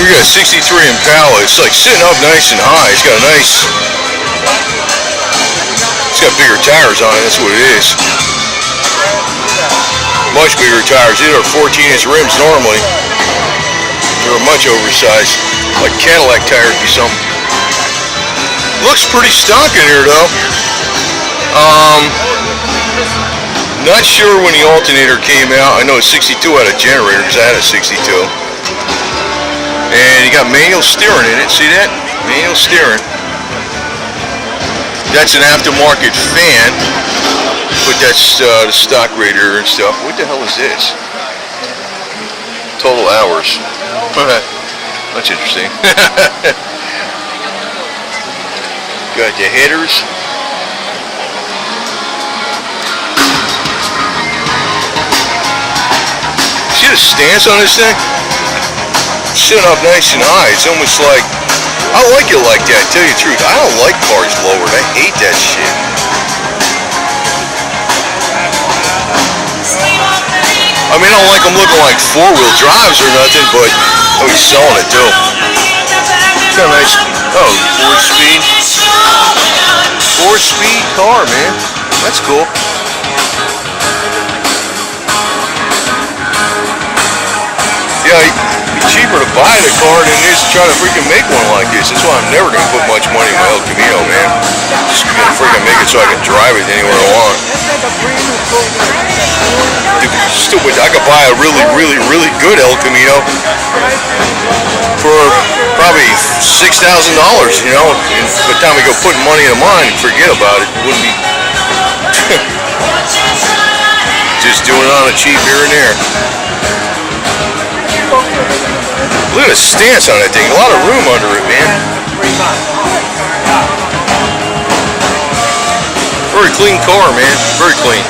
We got a 63 Impala. It's like sitting up nice and high. It's got a nice... It's got bigger tires on it, that's what it is. Much bigger tires. These are 14-inch rims normally. They're much oversized. Like Cadillac tires be something. Looks pretty stock in here though. Not sure when the alternator came out. I know a 62 had a generator because I had a 62. And you got manual steering in it. See that? Manual steering. That's an aftermarket fan. But that's the stock radiator and stuff. What the hell is this? Total hours. That's interesting. Got the headers. See the stance on this thing? Sitting up nice and high. It's almost like, I like it like that, tell you the truth. I don't like cars lowered. I hate that shit. I mean, I don't like them looking like four-wheel drives or nothing, but oh, he's selling it too. It's got a nice, oh, 4-speed. 4-speed car, man. That's cool. Yeah, it'd be cheaper to buy the car than it is to try to freaking make one like this. That's why I'm never going to put much money in my El Camino, man. Just going to freaking make it so I can drive it anywhere I want. Stupid. I could buy a really good El Camino for probably $6,000, you know. And by the time we go putting money into mine, forget about it. It wouldn't be just doing it on a cheap here and there. Look at the stance on that thing. A lot of room under it, man. Very clean car, man. Very clean.